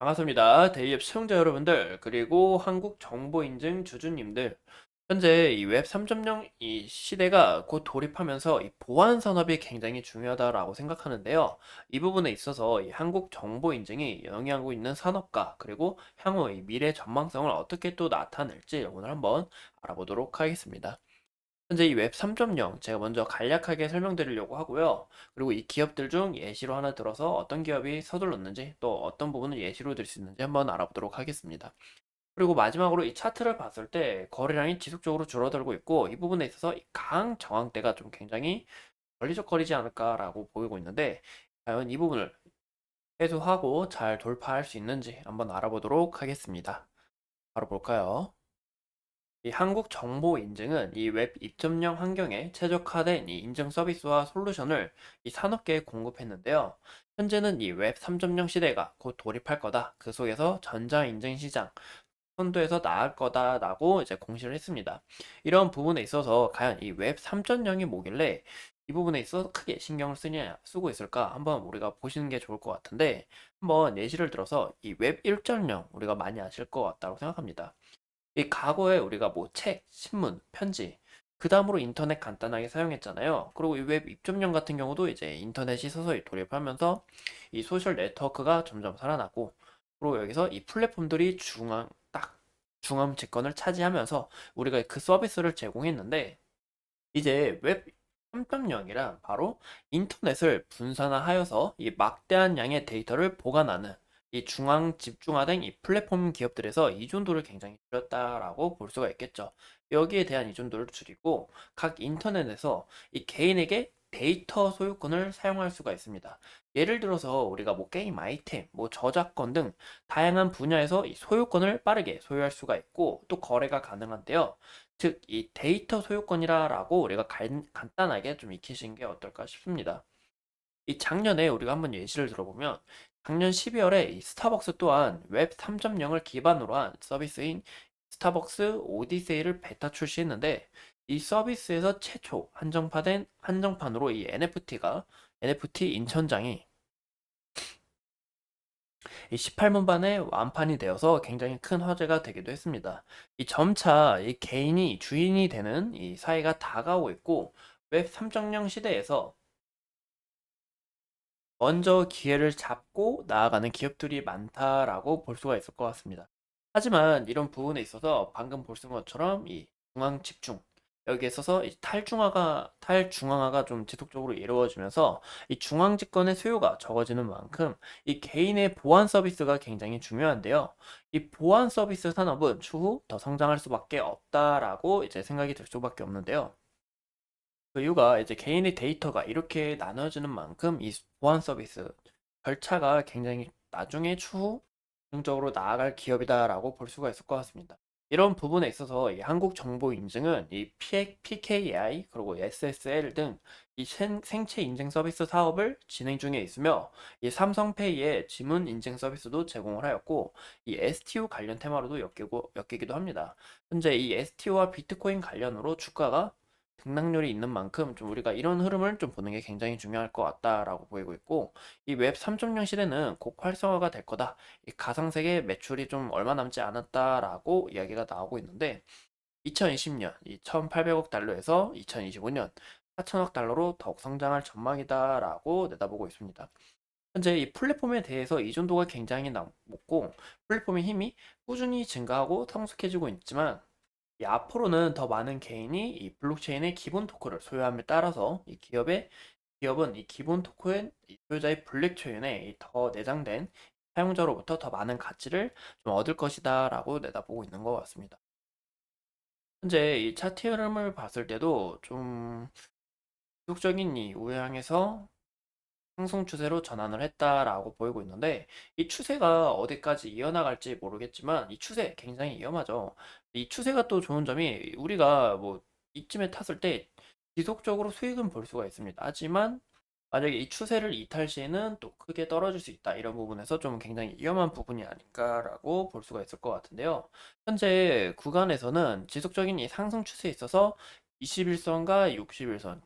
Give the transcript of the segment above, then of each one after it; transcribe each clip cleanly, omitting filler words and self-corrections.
반갑습니다. 데이앱 시청자 여러분들, 그리고 한국 정보인증 주주님들. 현재 이 웹 3.0 이 시대가 곧 돌입하면서 이 보안 산업이 굉장히 중요하다라고 생각하는데요. 이 부분에 있어서 이 한국 정보인증이 영위하고 있는 산업과 그리고 향후 이 미래 전망성을 어떻게 또 나타낼지 오늘 한번 알아보도록 하겠습니다. 현재 이 웹 3.0 제가 먼저 간략하게 설명드리려고 하고요. 그리고 이 기업들 중 예시로 하나 들어서 어떤 기업이 서둘렀는지 또 어떤 부분을 예시로 들 수 있는지 한번 알아보도록 하겠습니다. 그리고 마지막으로 이 차트를 봤을 때 거래량이 지속적으로 줄어들고 있고 이 부분에 있어서 이 강 저항대가 좀 굉장히 걸리적거리지 않을까라고 보이고 있는데 과연 이 부분을 해소하고 잘 돌파할 수 있는지 한번 알아보도록 하겠습니다. 바로 볼까요? 이 한국 정보 인증은 이 웹 2.0 환경에 최적화된 이 인증 서비스와 솔루션을 이 산업계에 공급했는데요. 현재는 이 웹 3.0 시대가 곧 돌입할 거다. 그 속에서 전자 인증 시장 선도에서 나을 거다라고 이제 공시를 했습니다. 이런 부분에 있어서 과연 이 웹 3.0이 뭐길래 이 부분에 있어서 크게 신경을 쓰고 있을까 한번 우리가 보시는 게 좋을 것 같은데 한번 예시를 들어서 이 웹 1.0 우리가 많이 아실 것 같다고 생각합니다. 이 과거에 우리가 뭐 책, 신문, 편지, 그 다음으로 인터넷 간단하게 사용했잖아요. 그리고 이 웹 2.0 같은 경우도 이제 인터넷이 서서히 돌입하면서 이 소셜 네트워크가 점점 살아나고, 그리고 여기서 이 플랫폼들이 중앙 집권을 차지하면서 우리가 그 서비스를 제공했는데, 이제 웹 3.0이란 바로 인터넷을 분산화하여서 이 막대한 양의 데이터를 보관하는 이 중앙 집중화된 이 플랫폼 기업들에서 의존도를 굉장히 줄였다라고 볼 수가 있겠죠. 여기에 대한 의존도를 줄이고 각 인터넷에서 이 개인에게 데이터 소유권을 사용할 수가 있습니다. 예를 들어서 우리가 뭐 게임 아이템, 뭐 저작권 등 다양한 분야에서 이 소유권을 빠르게 소유할 수가 있고 또 거래가 가능한데요. 즉, 이 데이터 소유권이라고 우리가 간단하게 좀 익히신 게 어떨까 싶습니다. 이 작년에 우리가 한번 예시를 들어보면 작년 12월에 이 스타벅스 또한 웹 3.0을 기반으로 한 서비스인 스타벅스 오디세이를 베타 출시했는데 이 서비스에서 최초 한정판으로 이 NFT 인천장이 이 18문 반에 완판이 되어서 굉장히 큰 화제가 되기도 했습니다. 이 점차 이 개인이 주인이 되는 이 사회가 다가오고 있고 웹 3.0 시대에서 먼저 기회를 잡고 나아가는 기업들이 많다라고 볼 수가 있을 것 같습니다. 하지만 이런 부분에 있어서 방금 볼 수 있는 것처럼 이 중앙 집중 여기에 있어서 이 탈중앙화가 좀 지속적으로 이루어지면서 이 중앙 집권의 수요가 적어지는 만큼 이 개인의 보안 서비스가 굉장히 중요한데요. 이 보안 서비스 산업은 추후 더 성장할 수밖에 없다라고 이제 생각이 들 수밖에 없는데요. 그 이유가 이제 개인의 데이터가 이렇게 나눠지는 만큼 이 보안 서비스 절차가 굉장히 나중에 추후 긍정적으로 나아갈 기업이다라고 볼 수가 있을 것 같습니다. 이런 부분에 있어서 이 한국정보인증은 이 PKI 그리고 SSL 등 이 생체 인증 서비스 사업을 진행 중에 있으며 이 삼성페이의 지문 인증 서비스도 제공을 하였고 이 STO 관련 테마로도 엮이기도 합니다. 현재 이 STO와 비트코인 관련으로 주가가 등락률이 있는 만큼 좀 우리가 이런 흐름을 좀 보는 게 굉장히 중요할 것 같다라고 보이고 있고 이 웹 3.0 시대는 곧 활성화가 될 거다. 이 가상세계 매출이 좀 얼마 남지 않았다라고 이야기가 나오고 있는데 2020년 이 1,800억 달러에서 2025년 4천억 달러로 더욱 성장할 전망이다라고 내다보고 있습니다. 현재 이 플랫폼에 대해서 의존도가 굉장히 높고 플랫폼의 힘이 꾸준히 증가하고 성숙해지고 있지만 이 앞으로는 더 많은 개인이 이 블록체인의 기본 토큰을 소유함에 따라서 기업은 이 기본 토큰 이 소유자의 블록체인에 더 내장된 사용자로부터 더 많은 가치를 좀 얻을 것이다라고 내다보고 있는 것 같습니다. 현재 이 차트 흐름을 봤을 때도 좀 지속적인 이 우향에서 상승 추세로 전환을 했다라고 보이고 있는데 이 추세가 어디까지 이어나갈지 모르겠지만 이 추세 굉장히 위험하죠. 이 추세가 또 좋은 점이 우리가 뭐 이쯤에 탔을 때 지속적으로 수익은 볼 수가 있습니다. 하지만 만약에 이 추세를 이탈 시에는 또 크게 떨어질 수 있다. 이런 부분에서 좀 굉장히 위험한 부분이 아닐까라고 볼 수가 있을 것 같은데요. 현재 구간에서는 지속적인 이 상승 추세에 있어서 21선과 61선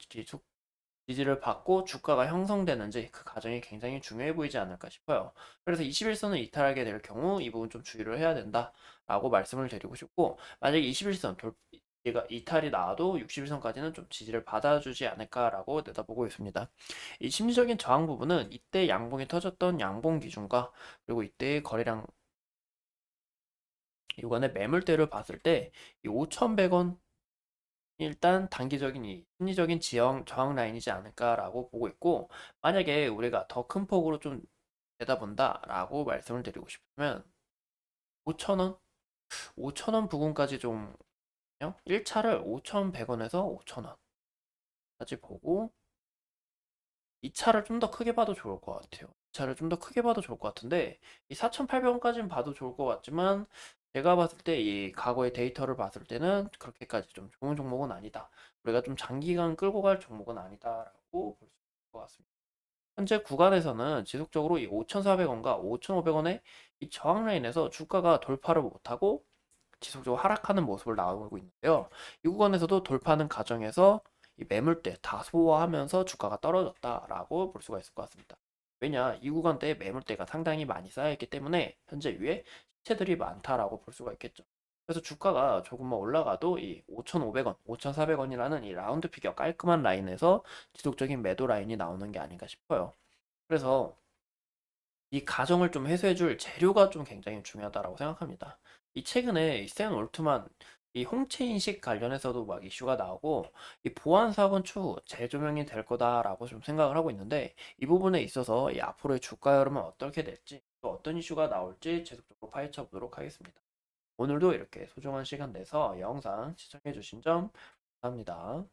지지를 받고 주가가 형성되는지 그 과정이 굉장히 중요해 보이지 않을까 싶어요. 그래서 21선을 이탈하게 될 경우 이 부분 좀 주의를 해야 된다라고 말씀을 드리고 싶고, 만약에 21선 얘가 이탈이 나와도 61선까지는 좀 지지를 받아주지 않을까라고 내다보고 있습니다. 이 심리적인 저항 부분은 이때 양봉이 터졌던 양봉 기준과 그리고 이때의 거래량 요간의 매물대를 봤을 때 이 5,100원 일단 단기적인 이 심리적인 저항 라인이지 않을까라고 보고 있고, 만약에 우리가 더 큰 폭으로 좀 내다본다라고 말씀을 드리고 싶으면 5,000원? 5,000원 부근까지 좀 1차를 5,100원에서 5,000원까지 보고 2차를 좀 더 크게 봐도 좋을 것 같아요. 2차를 좀 더 크게 봐도 좋을 것 같은데 이 4,800원까지는 봐도 좋을 것 같지만, 제가 봤을 때 이 과거의 데이터를 봤을 때는 그렇게까지 좀 좋은 종목은 아니다. 우리가 좀 장기간 끌고 갈 종목은 아니다라고 볼 수 있을 것 같습니다. 현재 구간에서는 지속적으로 이 5,400원과 5,500원의 이 저항 라인에서 주가가 돌파를 못하고 지속적으로 하락하는 모습을 나오고 있는데요. 이 구간에서도 돌파하는 과정에서 이 매물대 다 소화하면서 주가가 떨어졌다라고 볼 수가 있을 것 같습니다. 왜냐, 이 구간대에 매물대가 상당히 많이 쌓여있기 때문에 현재 위에 시체들이 많다라고 볼 수가 있겠죠. 그래서 주가가 조금만 올라가도 이 5,500원, 5,400원이라는 이 라운드 피겨 깔끔한 라인에서 지속적인 매도 라인이 나오는 게 아닌가 싶어요. 그래서 이 가정을 좀 해소해줄 재료가 좀 굉장히 중요하다라고 생각합니다. 이 최근에 이샘 올트만 이 홍채 인식 관련해서도 막 이슈가 나오고 이 보안 사건 추후 재조명이 될 거다라고 좀 생각을 하고 있는데, 이 부분에 있어서 이 앞으로의 주가 흐름은 어떻게 될지 또 어떤 이슈가 나올지 계속적으로 파헤쳐 보도록 하겠습니다. 오늘도 이렇게 소중한 시간 내서 영상 시청해 주신 점 감사합니다.